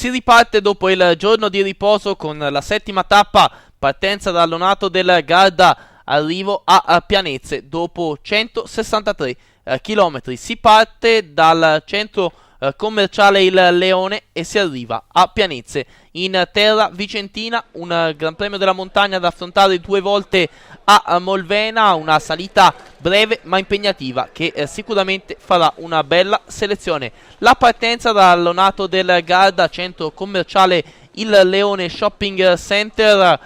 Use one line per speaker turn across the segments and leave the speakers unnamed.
si riparte dopo il giorno di riposo con la settima tappa, partenza dal Lonato del Garda, arrivo a Pianezze dopo 163 km. Si parte dal centro commerciale Il Leone e si arriva a Pianezze in terra vicentina, un Gran Premio della Montagna da affrontare 2 volte a Molvena, una salita breve ma impegnativa che sicuramente farà una bella selezione. La partenza dal Lonato del Garda, centro commerciale Il Leone Shopping Center,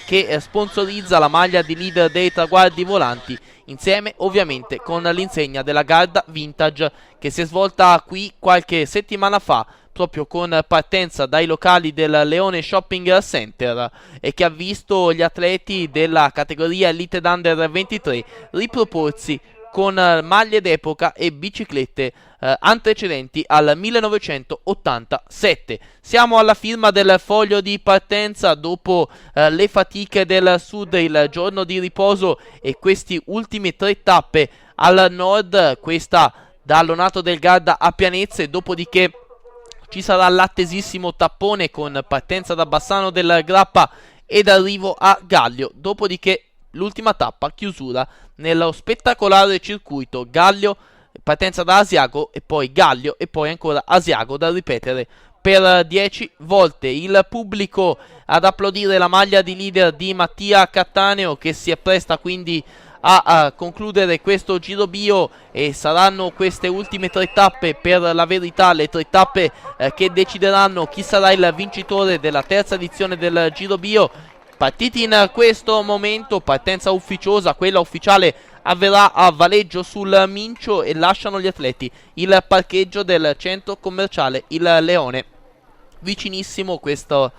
che sponsorizza la maglia di leader dei traguardi volanti, insieme ovviamente con l'insegna della Garda Vintage, che si è svolta qui qualche settimana fa, proprio con partenza dai locali del Leone Shopping Center, e che ha visto gli atleti della categoria Elite Under 23 riproporsi con maglie d'epoca e biciclette antecedenti al 1987. Siamo alla firma del foglio di partenza dopo le fatiche del sud, il giorno di riposo e questi ultimi 3 tappe al nord, questa da Lonato del Garda a Pianezze, dopodiché ci sarà l'attesissimo tappone con partenza da Bassano del Grappa ed arrivo a Gallio, dopodiché l'ultima tappa, chiusura nello spettacolare circuito Gallio, partenza da Asiago e poi Gallio e poi ancora Asiago, da ripetere per 10 volte. Il pubblico ad applaudire la maglia di leader di Mattia Cattaneo, che si appresta quindi a concludere questo giro bio, e saranno queste ultime 3 tappe per la verità le 3 tappe che decideranno chi sarà il vincitore della terza edizione del giro bio. Partiti in questo momento, partenza ufficiosa, quella ufficiale avverrà a Valeggio sul Mincio e lasciano gli atleti il parcheggio del centro commerciale Il Leone. Vicinissimo questo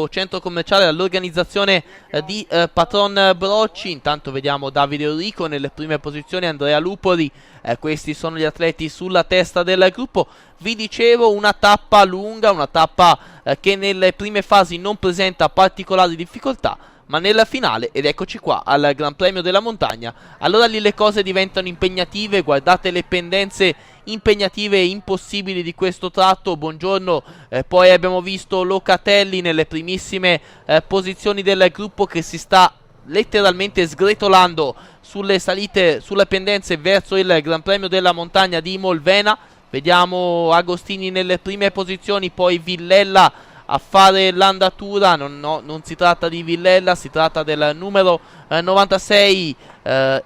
centro commerciale all'organizzazione di Patron Brocci. Intanto vediamo Davide Enrico nelle prime posizioni, Andrea Lupoli, questi sono gli atleti sulla testa del gruppo. Vi dicevo, una tappa lunga, una tappa che nelle prime fasi non presenta particolari difficoltà, ma nella finale, ed eccoci qua al Gran Premio della Montagna, allora lì le cose diventano impegnative. Guardate le pendenze impegnative e impossibili di questo tratto. Buongiorno, poi abbiamo visto Locatelli nelle primissime posizioni del gruppo, che si sta letteralmente sgretolando sulle salite, sulle pendenze verso il Gran Premio della Montagna di Molvena. Vediamo Agostini nelle prime posizioni, poi Villella a fare l'andatura. Non si tratta di Villella, si tratta del numero 96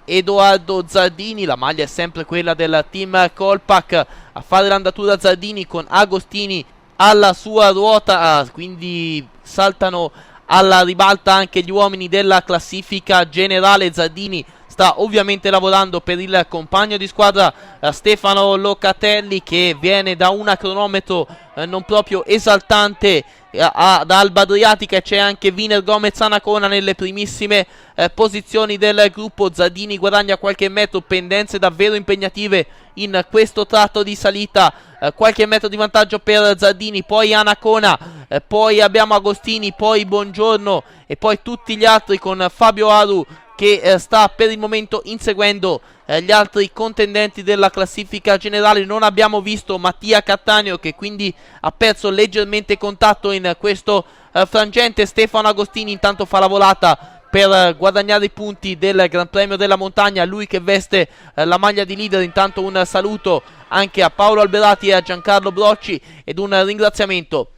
Edoardo Zardini. La maglia è sempre quella del team Colpack. A fare l'andatura Zardini con Agostini alla sua ruota, quindi saltano alla ribalta anche gli uomini della classifica generale. Zardini sta ovviamente lavorando per il compagno di squadra Stefano Locatelli, che viene da una cronometro non proprio esaltante da Alba Adriatica. C'è anche Viner Gomez Anacona nelle primissime posizioni del gruppo. Zardini guadagna qualche metro, pendenze davvero impegnative in questo tratto di salita, qualche metro di vantaggio per Zardini, poi Anacona, poi abbiamo Agostini, poi Buongiorno e poi tutti gli altri, con Fabio Aru che sta per il momento inseguendo gli altri contendenti della classifica generale. Non abbiamo visto Mattia Cattaneo, che quindi ha perso leggermente contatto in questo frangente. Stefano Agostini intanto fa la volata per guadagnare i punti del Gran Premio della Montagna, lui che veste la maglia di leader. Intanto un saluto anche a Paolo Alberati e a Giancarlo Brocci, ed un ringraziamento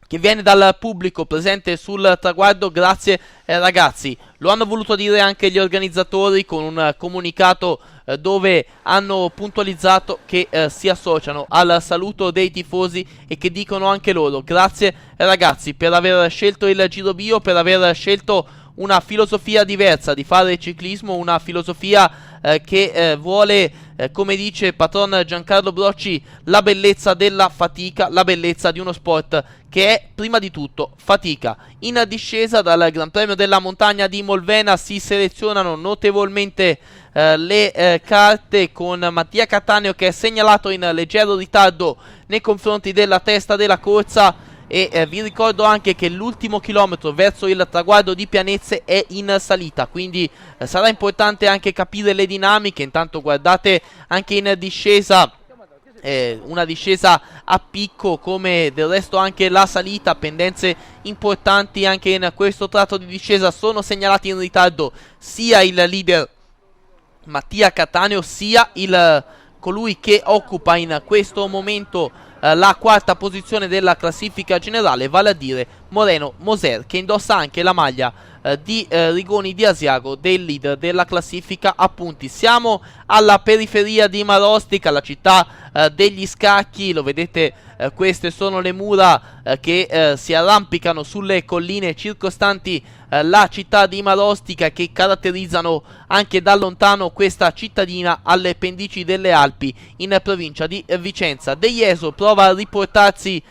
che viene dal pubblico presente sul traguardo. Grazie ragazzi. Lo hanno voluto dire anche gli organizzatori con un comunicato dove hanno puntualizzato che si associano al saluto dei tifosi e che dicono anche loro grazie ragazzi per aver scelto il Giro Bio, per aver scelto una filosofia diversa di fare ciclismo, una filosofia che vuole, come dice patron Giancarlo Brocci, la bellezza della fatica, la bellezza di uno sport che è prima di tutto fatica. In discesa dal Gran Premio della Montagna di Molvena si selezionano notevolmente le carte, con Mattia Cattaneo che è segnalato in leggero ritardo nei confronti della testa della corsa. E vi ricordo anche che l'ultimo chilometro verso il traguardo di Pianezze è in salita, quindi sarà importante anche capire le dinamiche. Intanto guardate anche in discesa una discesa a picco, come del resto anche la salita. Pendenze importanti anche in questo tratto di discesa. Sono segnalati in ritardo sia il leader Mattia Cattaneo sia colui che occupa in questo momento la quarta posizione della classifica generale, vale a dire Moreno Moser, che indossa anche la maglia di Rigoni di Asiago, del leader della classifica a punti. Siamo alla periferia di Marostica, la città degli scacchi. Lo vedete, queste sono le mura che si arrampicano sulle colline circostanti la città di Marostica, che caratterizzano anche da lontano questa cittadina alle pendici delle Alpi in provincia di Vicenza. De Ieso prova a riportarsi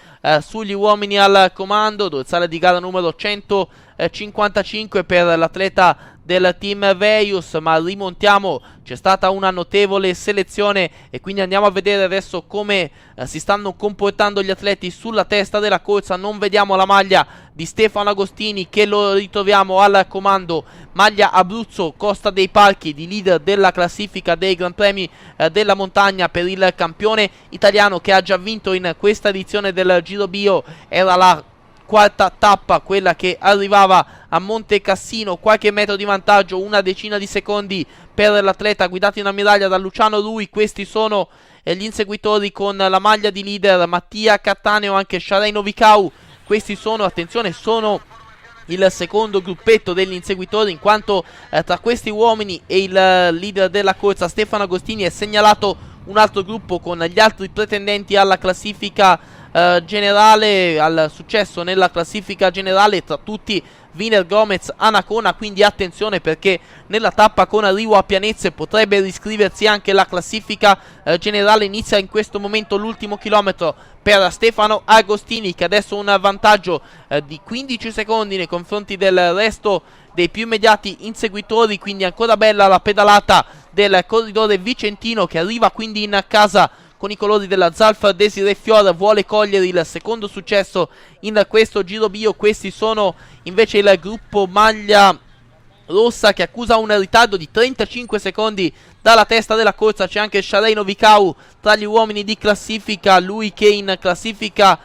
sugli uomini al comando, dorsale di gara numero 155 per l'atleta del team Veius, ma rimontiamo, c'è stata una notevole selezione e quindi andiamo a vedere adesso come si stanno comportando gli atleti sulla testa della corsa. Non vediamo la maglia di Stefano Agostini, che lo ritroviamo al comando, maglia Abruzzo Costa dei Parchi, di leader della classifica dei Gran Premi della montagna per il campione italiano che ha già vinto in questa edizione del Giro Bio. Era la quarta tappa, quella che arrivava a Monte Cassino, qualche metro di vantaggio, una decina di secondi per l'atleta guidato in ammiraglia da Luciano Rui. Questi sono gli inseguitori con la maglia di leader Mattia Cattaneo, anche Sharei Novikau. Questi sono, attenzione, sono il secondo gruppetto degli inseguitori, in quanto tra questi uomini e il leader della corsa Stefano Agostini è segnalato un altro gruppo con gli altri pretendenti alla classifica generale, al successo nella classifica generale, tra tutti Viner Gomez Anacona. Quindi attenzione, perché nella tappa con arrivo a Pianezze potrebbe riscriversi anche la classifica generale. Inizia in questo momento l'ultimo chilometro per Stefano Agostini, che adesso ha un vantaggio di 15 secondi nei confronti del resto dei più immediati inseguitori. Quindi ancora bella la pedalata del corridore vicentino, che arriva quindi in casa con i colori della Zalf Desiree Fior, vuole cogliere il secondo successo in questo Giro Bio. Questi sono invece il gruppo maglia rossa, che accusa un ritardo di 35 secondi dalla testa della corsa. C'è anche Sharei Novikau tra gli uomini di classifica, lui che in classifica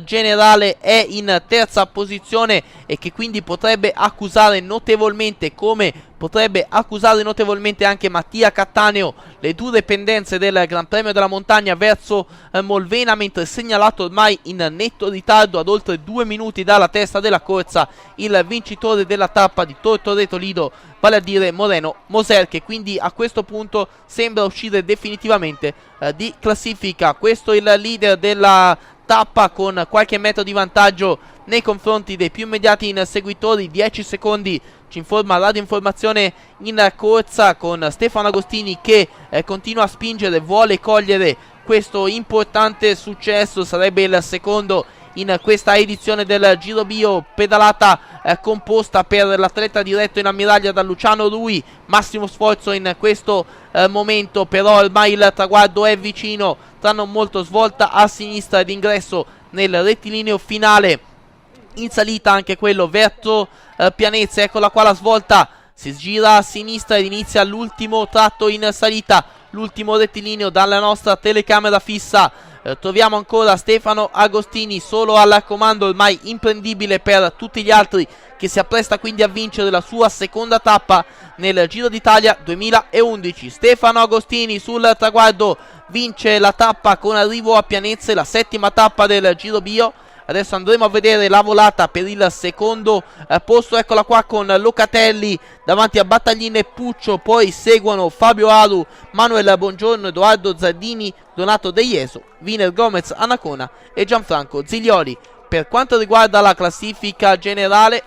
generale è in terza posizione e che quindi potrebbe accusare notevolmente, come potrebbe accusare notevolmente anche Mattia Cattaneo, le dure pendenze del Gran Premio della Montagna verso Molvena, mentre segnalato ormai in netto ritardo ad oltre 2 minuti dalla testa della corsa il vincitore della tappa di Tortoreto Lido, vale a dire Moreno Moser, che quindi a questo punto sembra uscire definitivamente di classifica. Questo è il leader della tappa con qualche metro di vantaggio nei confronti dei più immediati inseguitori. 10 secondi ci informa Radio Informazione in corsa, con Stefano Agostini che continua a spingere, vuole cogliere questo importante successo. Sarebbe il secondo in questa edizione del Giro Bio, pedalata composta per l'atleta diretto in ammiraglia da Luciano Rui. Massimo sforzo in questo momento, però ormai il traguardo è vicino, tra non molto. Svolta a sinistra ed ingresso nel rettilineo finale, in salita anche quello verso Pianezze. Eccola qua la svolta, si gira a sinistra ed inizia l'ultimo tratto in salita, l'ultimo rettilineo dalla nostra telecamera fissa. Troviamo ancora Stefano Agostini solo al comando, ormai imprendibile per tutti gli altri, che si appresta quindi a vincere la sua seconda tappa nel Giro d'Italia 2011. Stefano Agostini sul traguardo vince la tappa con arrivo a Pianezze, la settima tappa del Giro Bio. Adesso andremo a vedere la volata per il secondo posto. Eccola qua con Locatelli davanti a Battaglini e Puccio. Poi seguono Fabio Aru, Manuel Bongiorno, Edoardo Zardini, Donato De Ieso, Viner Gomez Anacona e Gianfranco Ziglioli. Per quanto riguarda la classifica generale,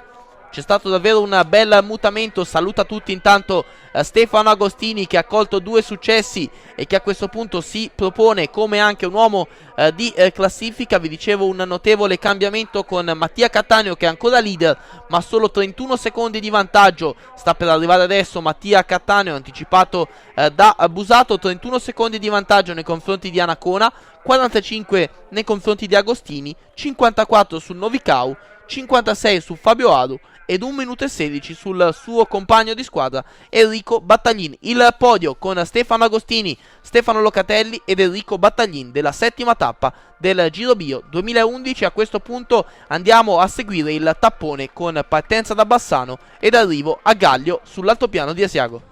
c'è stato davvero un bel mutamento. Saluta tutti intanto Stefano Agostini, che ha colto 2 successi e che a questo punto si propone come anche un uomo di classifica. Vi dicevo, un notevole cambiamento con Mattia Cattaneo, che è ancora leader ma solo 31 secondi di vantaggio. Sta per arrivare adesso Mattia Cattaneo, anticipato da Busato. 31 secondi di vantaggio nei confronti di Anacona, 45 nei confronti di Agostini, 54 su Novikau, 56 su Fabio Aru ed 1 minuto e 16 sul suo compagno di squadra Enrico Battaglin. Il podio con Stefano Agostini, Stefano Locatelli ed Enrico Battaglin della settima tappa del Giro Bio 2011. A questo punto andiamo a seguire il tappone con partenza da Bassano ed arrivo a Gaglio sull'altopiano di Asiago.